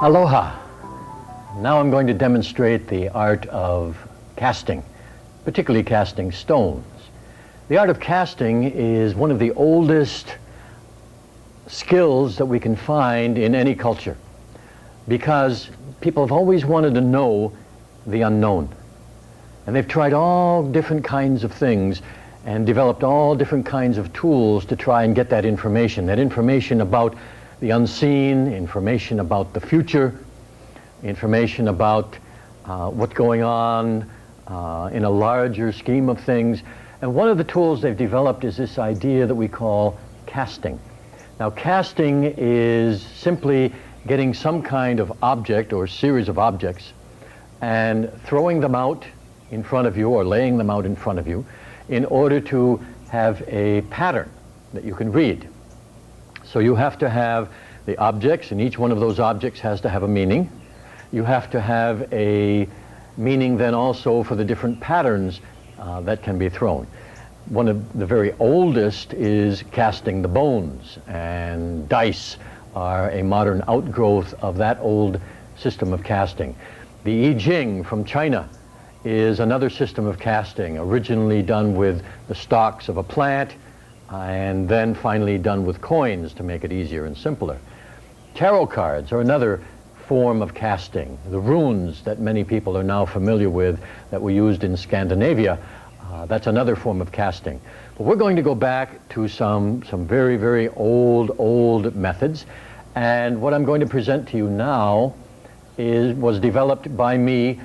Aloha. Now I'm going to demonstrate the art of casting, particularly casting stones. The art of casting is one of the oldest skills that we can find in any culture, because people have always wanted to know the unknown. And they've tried all different kinds of things and developed all different kinds of tools to try and get that information about the unseen, information about the future, information about what's going on in a larger scheme of things. And one of the tools they've developed is this idea that we call casting. Now, casting is simply getting some kind of object or series of objects and throwing them out in front of you or laying them out in front of you in order to have a pattern that you can read. So you have to have the objects, and each one of those objects has to have a meaning. You have to have a meaning then also for the different patterns that can be thrown. One of the very oldest is casting the bones, and dice are a modern outgrowth of that old system of casting. The I Ching from China is another system of casting, originally done with the stalks of a plant, and then finally done with coins to make it easier and simpler. Tarot cards are another form of casting. The runes that many people are now familiar with that were used in Scandinavia, that's another form of casting. But we're going to go back to some very, very old methods. And what I'm going to present to you now was developed by me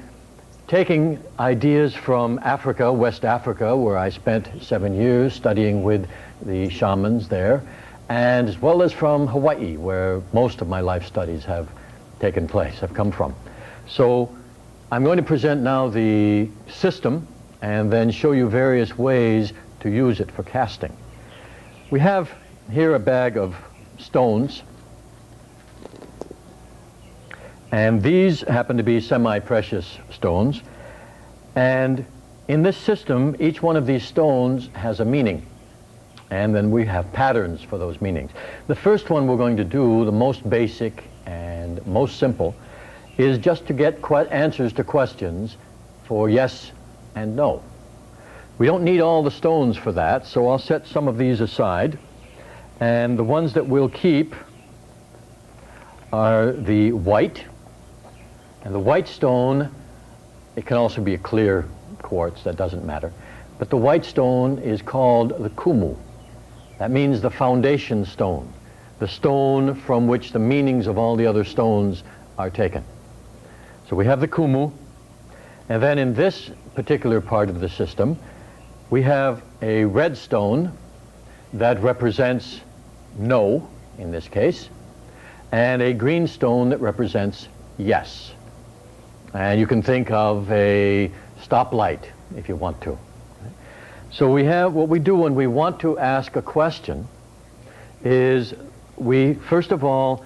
taking ideas from Africa, West Africa, where I spent 7 years studying with the shamans there, and as well as from Hawaii, where most of my life studies have taken place, have come from. So I'm going to present now the system and then show you various ways to use it for casting. We have here a bag of stones, and these happen to be semi-precious stones. And in this system, each one of these stones has a meaning. And then we have patterns for those meanings. The first one we're going to do, the most basic and most simple, is just to get answers to questions for yes and no. We don't need all the stones for that, so I'll set some of these aside. And the ones that we'll keep are the white. And the white stone, it can also be a clear quartz, that doesn't matter. But the white stone is called the kumu. That means the foundation stone, the stone from which the meanings of all the other stones are taken. So we have the kumu, and then in this particular part of the system, we have a red stone that represents no, in this case, and a green stone that represents yes. And you can think of a stoplight if you want to. So we have, what we do when we want to ask a question is we first of all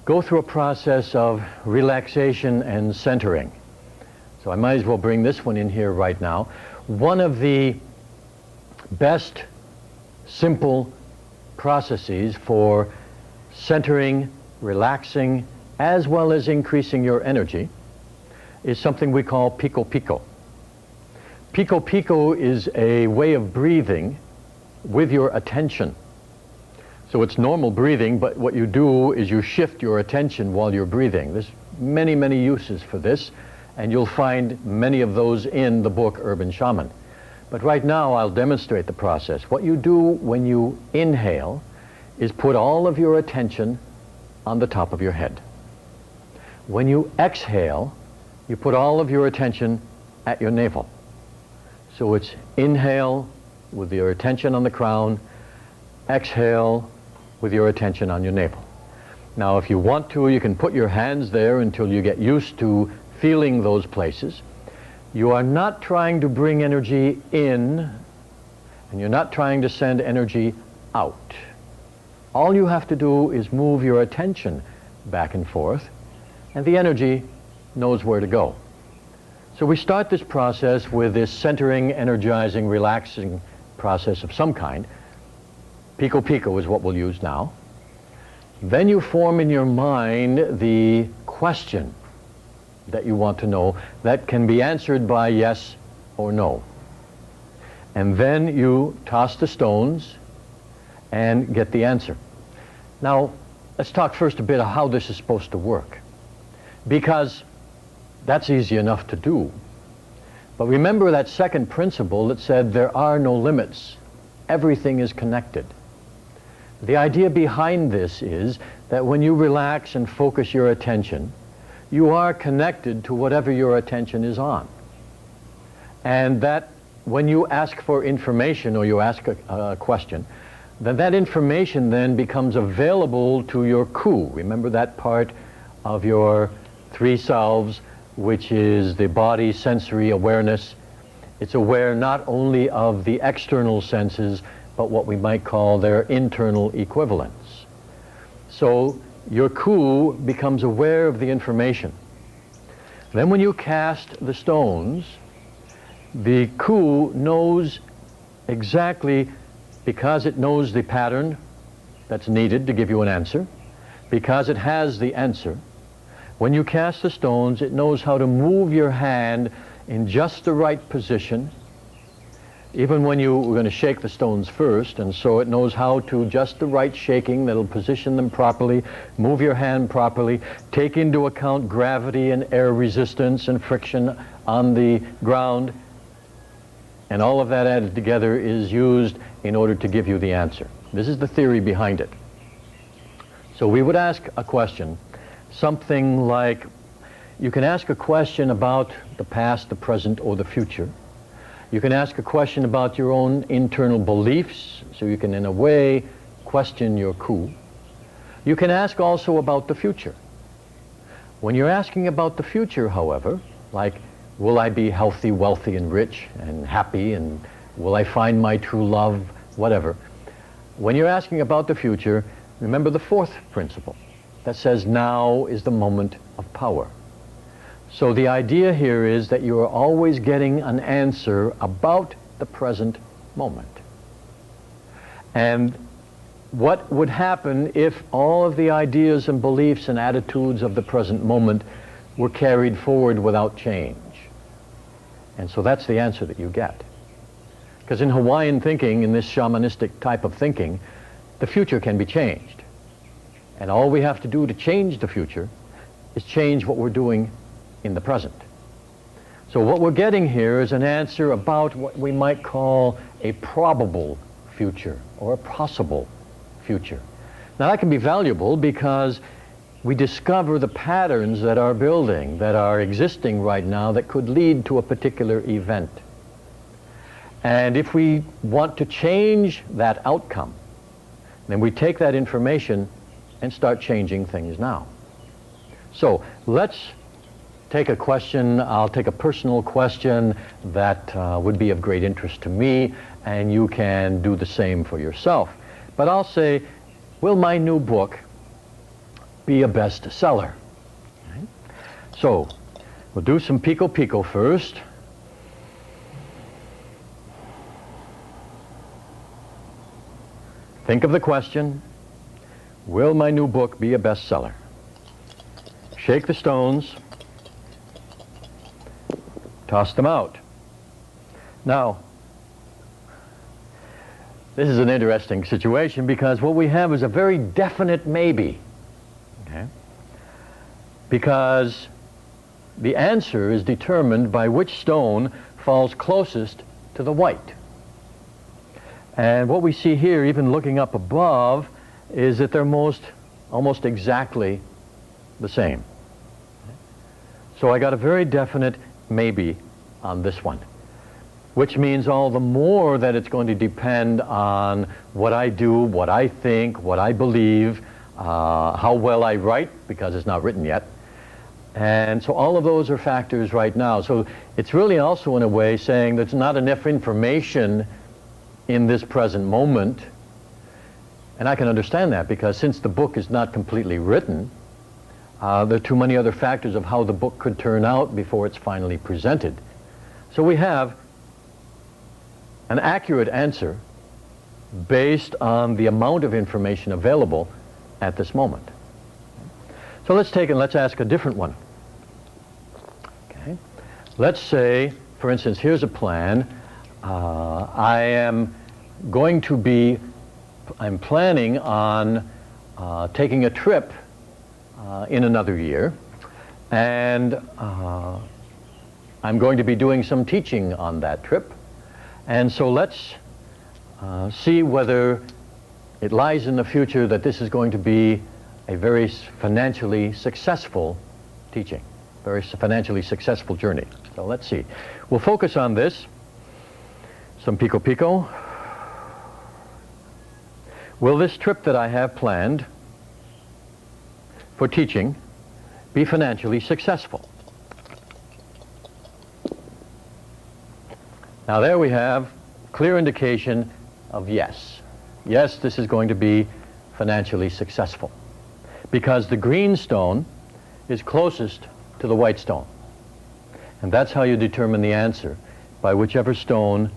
go through a process of relaxation and centering. So I might as well bring this one in here right now. One of the best simple processes for centering, relaxing, as well as increasing your energy is something we call pico pico. Pico pico is a way of breathing with your attention. So it's normal breathing, but what you do is you shift your attention while you're breathing. There's many, many uses for this, and you'll find many of those in the book Urban Shaman. But right now I'll demonstrate the process. What you do when you inhale is put all of your attention on the top of your head. When you exhale, you put all of your attention at your navel. So it's inhale with your attention on the crown, exhale with your attention on your navel. Now if you want to, you can put your hands there until you get used to feeling those places. You are not trying to bring energy in, and you're not trying to send energy out. All you have to do is move your attention back and forth, and the energy knows where to go. So we start this process with this centering, energizing, relaxing process of some kind. Pico pico is what we'll use now. Then you form in your mind the question that you want to know that can be answered by yes or no. And then you toss the stones and get the answer. Now, let's talk first a bit of how this is supposed to work, because that's easy enough to do. But remember that second principle that said there are no limits. Everything is connected. The idea behind this is that when you relax and focus your attention, you are connected to whatever your attention is on. And that when you ask for information or you ask a question, then that information then becomes available to your ku. Remember that part of your three selves, which is the body sensory awareness. It's aware not only of the external senses, but what we might call their internal equivalents. So your ku becomes aware of the information. Then when you cast the stones, the ku knows exactly, because it knows the pattern that's needed to give you an answer, because it has the answer. When you cast the stones, it knows how to move your hand in just the right position, even when you were going to shake the stones first, and so it knows how to just the right shaking that'll position them properly, move your hand properly, take into account gravity and air resistance and friction on the ground, and all of that added together is used in order to give you the answer. This is the theory behind it. So we would ask a question, something like, you can ask a question about the past, the present, or the future. You can ask a question about your own internal beliefs, so you can in a way question your ku. You can ask also about the future. When you're asking about the future, however, like, will I be healthy, wealthy, and rich, and happy, and will I find my true love, whatever. When you're asking about the future, remember the fourth principle that says now is the moment of power. So the idea here is that you are always getting an answer about the present moment. And what would happen if all of the ideas and beliefs and attitudes of the present moment were carried forward without change? And so that's the answer that you get. Because in Hawaiian thinking, in this shamanistic type of thinking, the future can be changed. And all we have to do to change the future is change what we're doing in the present. So what we're getting here is an answer about what we might call a probable future or a possible future. Now that can be valuable because we discover the patterns that are building, that are existing right now, that could lead to a particular event. And if we want to change that outcome, then we take that information and start changing things now. So let's take a question. I'll take a personal question that would be of great interest to me, and you can do the same for yourself. But I'll say, will my new book be a bestseller? Right? So we'll do some pico pico first. Think of the question, will my new book be a bestseller? Shake the stones, toss them out. Now, this is an interesting situation because what we have is a very definite maybe. Okay? Because the answer is determined by which stone falls closest to the white. And what we see here, even looking up above, is that they're almost exactly the same. So I got a very definite maybe on this one, which means all the more that it's going to depend on what I do, what I think, what I believe, how well I write, because it's not written yet. And so all of those are factors right now. So it's really also in a way saying there's not enough information in this present moment. And I can understand that because since the book is not completely written, There are too many other factors of how the book could turn out before it's finally presented. So we have an accurate answer based on the amount of information available at this moment. So let's take and let's ask a different one. Okay. Let's say, for instance, here's a plan. I'm planning on taking a trip in another year, and I'm going to be doing some teaching on that trip. And so let's see whether it lies in the future that this is going to be a very financially successful teaching, very financially successful journey. So let's see. We'll focus on this. Some pico pico. Will this trip that I have planned for teaching be financially successful? Now there we have clear indication of yes. Yes, this is going to be financially successful, because the green stone is closest to the white stone. And that's how you determine the answer, by whichever stone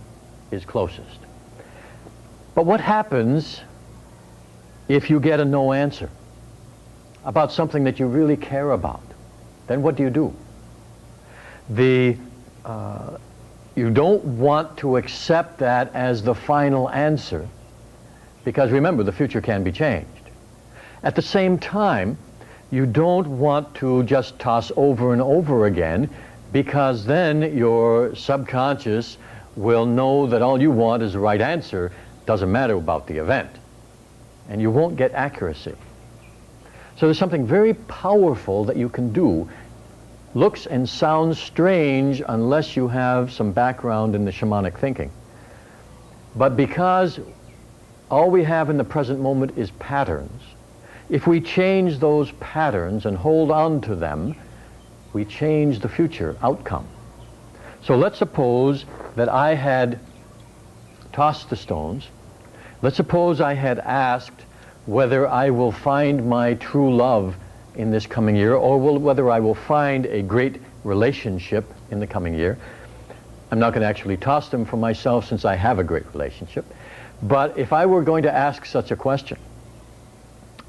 is closest. But what happens if you get a no answer about something that you really care about? Then what do? You don't want to accept that as the final answer, because remember, the future can be changed. At the same time, you don't want to just toss over and over again, because then your subconscious will know that all you want is the right answer, doesn't matter about the event, and you won't get accuracy. So there's something very powerful that you can do. Looks and sounds strange unless you have some background in the shamanic thinking. But because all we have in the present moment is patterns, if we change those patterns and hold on to them, we change the future outcome. So let's suppose that I had tossed the stones. Let's suppose I had asked whether I will find my true love in this coming year, or whether I will find a great relationship in the coming year. I'm not going to actually toss them for myself, since I have a great relationship. But if I were going to ask such a question,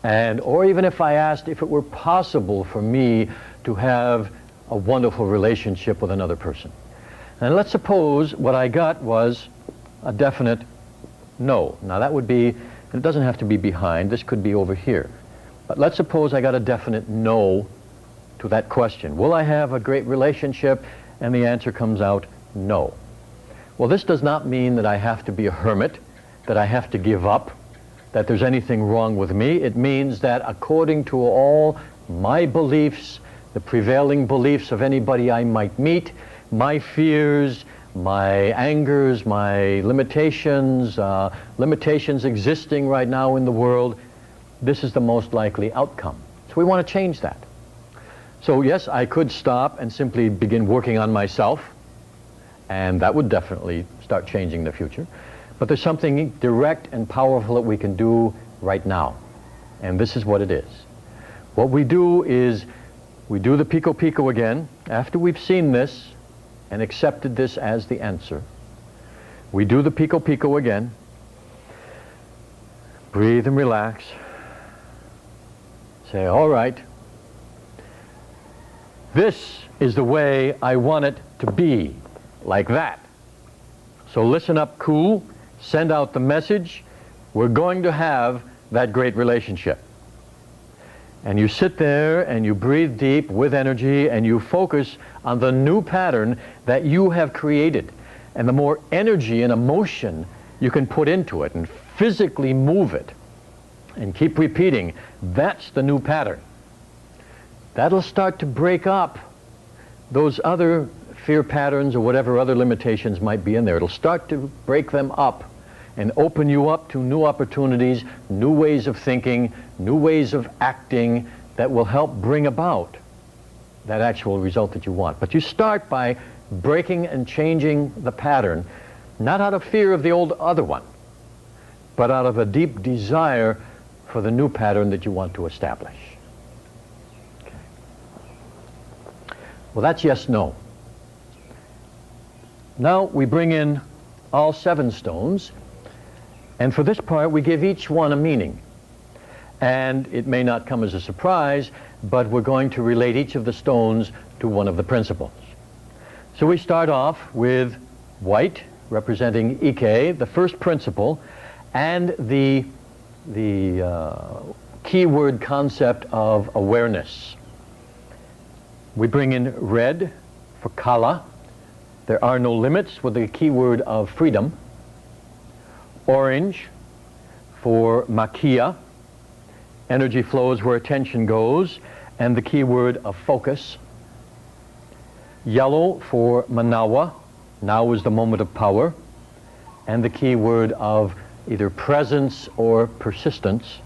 or even if I asked if it were possible for me to have a wonderful relationship with another person, and let's suppose what I got was a definite no. Now that would be, it doesn't have to be behind, this could be over here. But let's suppose I got a definite no to that question. Will I have a great relationship? And the answer comes out no. Well, this does not mean that I have to be a hermit, that I have to give up, that there's anything wrong with me. It means that according to all my beliefs, the prevailing beliefs of anybody I might meet, my fears, my angers, my limitations, limitations existing right now in the world, this is the most likely outcome. So we want to change that. So yes, I could stop and simply begin working on myself, and that would definitely start changing the future. But there's something direct and powerful that we can do right now. And this is what it is. What we do is we do the pico pico again. After we've seen this and accepted this as the answer, we do the pico pico again. Breathe and relax. Say, all right, this is the way I want it to be, like that. So listen up, cool, send out the message, we're going to have that great relationship. And you sit there and you breathe deep with energy and you focus on the new pattern that you have created. And the more energy and emotion you can put into it and physically move it, and keep repeating, that's the new pattern. That'll start to break up those other fear patterns or whatever other limitations might be in there. It'll start to break them up and open you up to new opportunities, new ways of thinking, new ways of acting that will help bring about that actual result that you want. But you start by breaking and changing the pattern, not out of fear of the old other one, but out of a deep desire for the new pattern that you want to establish. Okay. Well, that's yes, no. Now we bring in all 7 stones, and for this part we give each one a meaning. And it may not come as a surprise, but we're going to relate each of the stones to one of the principles. So we start off with white, representing Ike, the first principle, and the keyword concept of awareness. We bring in red for Kala. There are no limits, with the keyword of freedom. Orange for Makia. Energy flows where attention goes, and the keyword of focus. Yellow for Manawa. Now is the moment of power, and the keyword of either presence or persistence.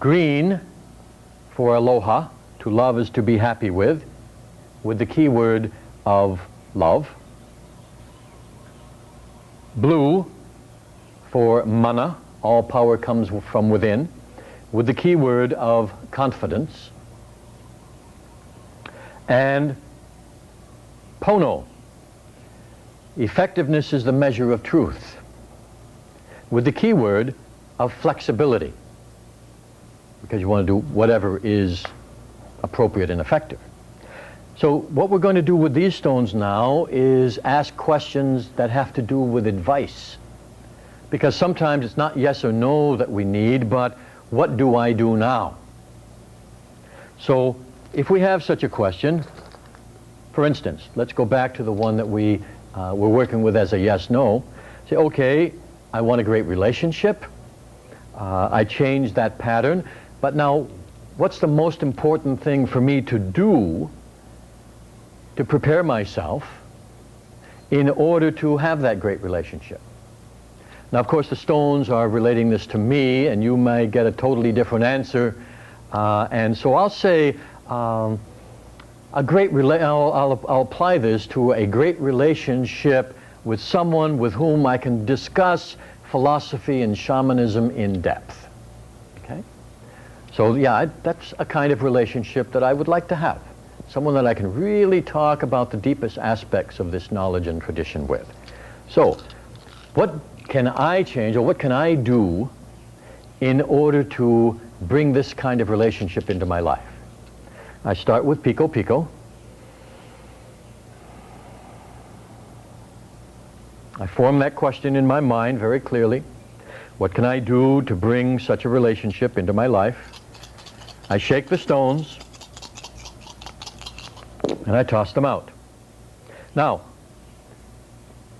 Green for Aloha. To love is to be happy with the keyword of love. Blue for Mana. All power comes from within, with the keyword of confidence. And Pono. Effectiveness is the measure of truth, with the keyword of flexibility, because you want to do whatever is appropriate and effective. So what we're going to do with these stones now is ask questions that have to do with advice, because sometimes it's not yes or no that we need, but what do I do now? So if we have such a question, for instance, let's go back to the one that we're working with as a yes-no. Say, okay, I want a great relationship. I changed that pattern, but now what's the most important thing for me to do to prepare myself in order to have that great relationship? Now, of course, the stones are relating this to me, and you may get a totally different answer. And so I'll say, I'll apply this to a great relationship with someone with whom I can discuss philosophy and shamanism in depth. Okay? So yeah, that's a kind of relationship that I would like to have. Someone that I can really talk about the deepest aspects of this knowledge and tradition with. So, what can I change, or what can I do in order to bring this kind of relationship into my life? I start with Pico Pico. I form that question in my mind very clearly. What can I do to bring such a relationship into my life? I shake the stones, and I toss them out. Now,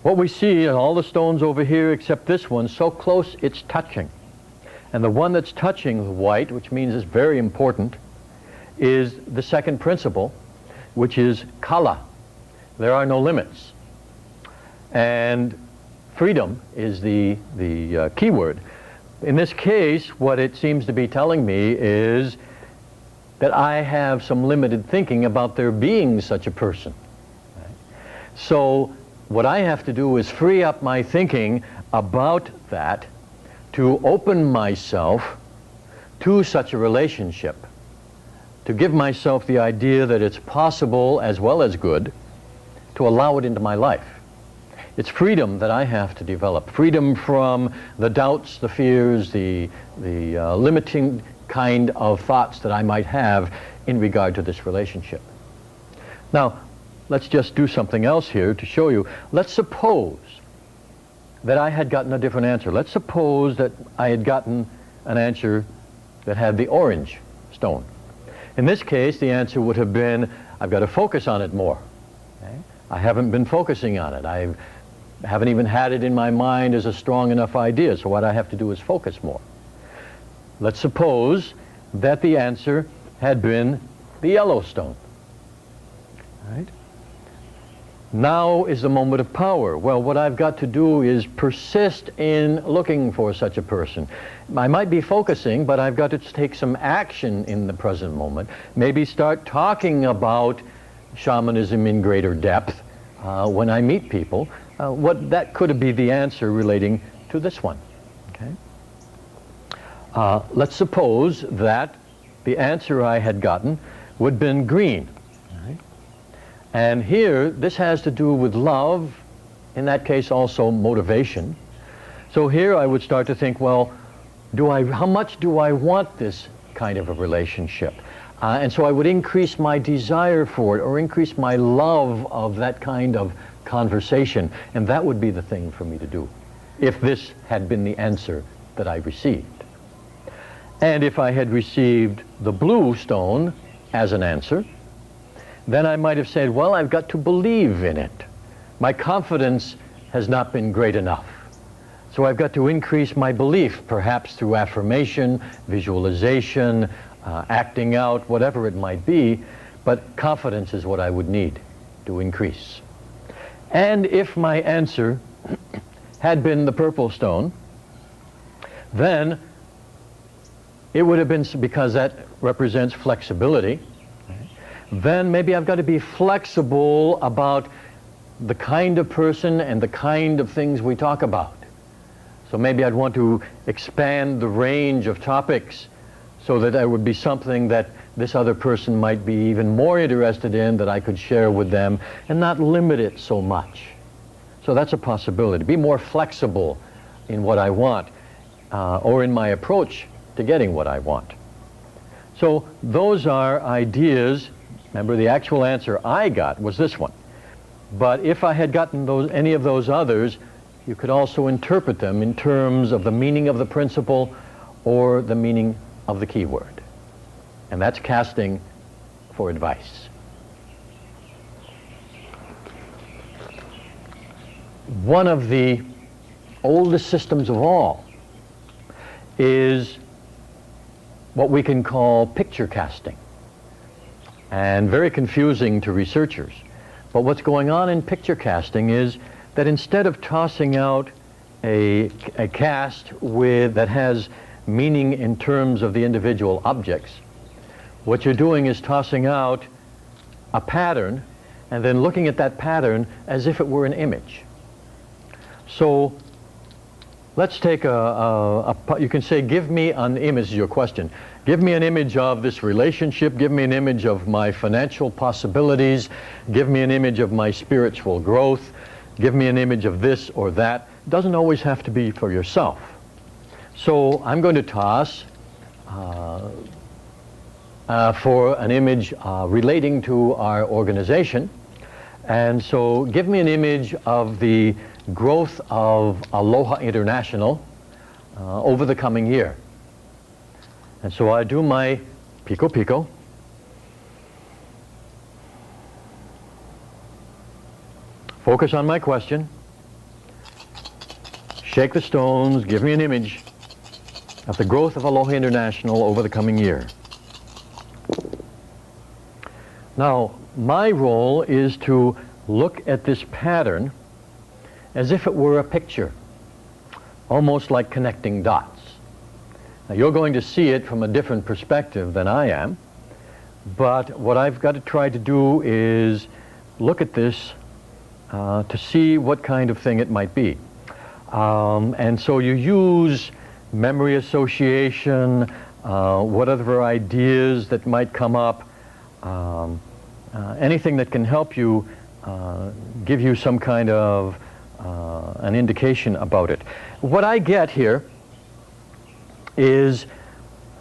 what we see in all the stones over here except this one, so close it's touching. And the one that's touching the white, which means it's very important, is the second principle, which is Kala. There are no limits. And freedom is the key word. In this case, what it seems to be telling me is that I have some limited thinking about there being such a person. Right? So what I have to do is free up my thinking about that to open myself to such a relationship, to give myself the idea that it's possible as well as good to allow it into my life. It's freedom that I have to develop. Freedom from the doubts, the fears, the limiting kind of thoughts that I might have in regard to this relationship. Now, let's just do something else here to show you. Let's suppose that I had gotten a different answer. Let's suppose that I had gotten an answer that had the orange stone. In this case, the answer would have been, I've got to focus on it more. Okay? I haven't been focusing on it. I haven't even had it in my mind as a strong enough idea, so what I have to do is focus more. Let's suppose that the answer had been the yellow stone. Right? Now is the moment of power. Well, what I've got to do is persist in looking for such a person. I might be focusing, but I've got to take some action in the present moment. Maybe start talking about shamanism in greater depth when I meet people. That could be the answer relating to this one. Okay? Let's suppose that the answer I had gotten would have been green. And here, this has to do with love, in that case also motivation. So here I would start to think, well, how much do I want this kind of a relationship? And so I would increase my desire for it, or increase my love of that kind of conversation, and that would be the thing for me to do, if this had been the answer that I received. And if I had received the blue stone as an answer, then I might have said, well, I've got to believe in it. My confidence has not been great enough. So I've got to increase my belief, perhaps through affirmation, visualization, acting out, whatever it might be, but confidence is what I would need to increase. And if my answer had been the purple stone, then it would have been, because that represents flexibility, then maybe I've got to be flexible about the kind of person and the kind of things we talk about. So maybe I'd want to expand the range of topics so that there would be something that this other person might be even more interested in that I could share with them, and not limit it so much. So that's a possibility. Be more flexible in what I want, or in my approach to getting what I want. So those are ideas. Remember, the actual answer I got was this one. But if I had gotten any of those others, you could also interpret them in terms of the meaning of the principle or the meaning of the keyword. And that's casting for advice. One of the oldest systems of all is what we can call picture casting, and very confusing to researchers. But what's going on in picture casting is that instead of tossing out a cast that has meaning in terms of the individual objects, what you're doing is tossing out a pattern and then looking at that pattern as if it were an image. So let's take you can say, give me an image, is your question. Give me an image of this relationship, give me an image of my financial possibilities, give me an image of my spiritual growth, give me an image of this or that. It doesn't always have to be for yourself. So I'm going to toss for an image relating to our organization. And so give me an image of the growth of Aloha International over the coming year. And so I do my pico pico. Focus on my question. Shake the stones, give me an image of the growth of Aloha International over the coming year. Now, my role is to look at this pattern as if it were a picture, almost like connecting dots. Now, you're going to see it from a different perspective than I am, but what I've got to try to do is look at this to see what kind of thing it might be. And so you use memory association, whatever ideas that might come up, anything that can help you give you some kind of an indication about it. What I get here is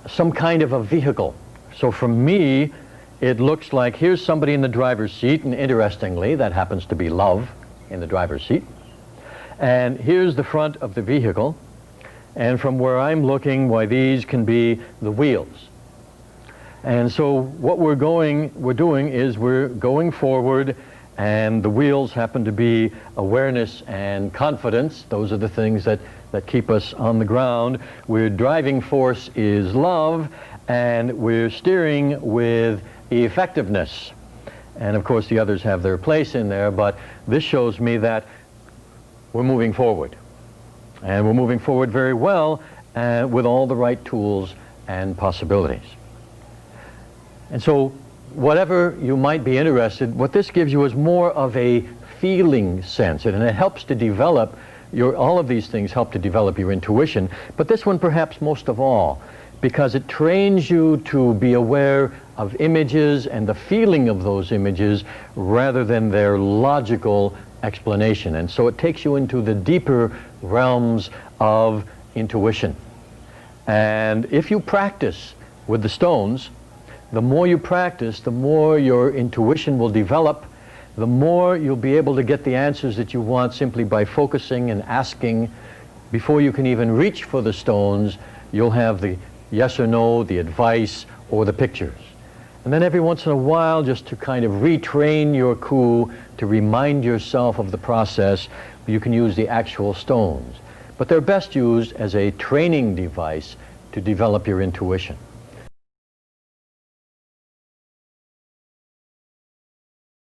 some kind of a vehicle. So for me, it looks like here's somebody in the driver's seat, and interestingly, that happens to be love in the driver's seat. And here's the front of the vehicle, and from where I'm looking, why, these can be the wheels. And so what we're doing is we're going forward, and the wheels happen to be awareness and confidence. Those are the things that keep us on the ground. We're driving force is love, and we're steering with effectiveness. And of course the others have their place in there, but this shows me that we're moving forward. And we're moving forward very well with all the right tools and possibilities. And so whatever you might be interested, what this gives you is more of a feeling sense, and it helps to develop all of these things help to develop your intuition, but this one perhaps most of all, because it trains you to be aware of images and the feeling of those images rather than their logical explanation. And so it takes you into the deeper realms of intuition. And if you practice with the stones, the more you practice, the more your intuition will develop, the more you'll be able to get the answers that you want simply by focusing and asking. Before you can even reach for the stones, you'll have the yes or no, the advice, or the pictures. And then every once in a while, just to kind of retrain your ku, to remind yourself of the process, you can use the actual stones. But they're best used as a training device to develop your intuition.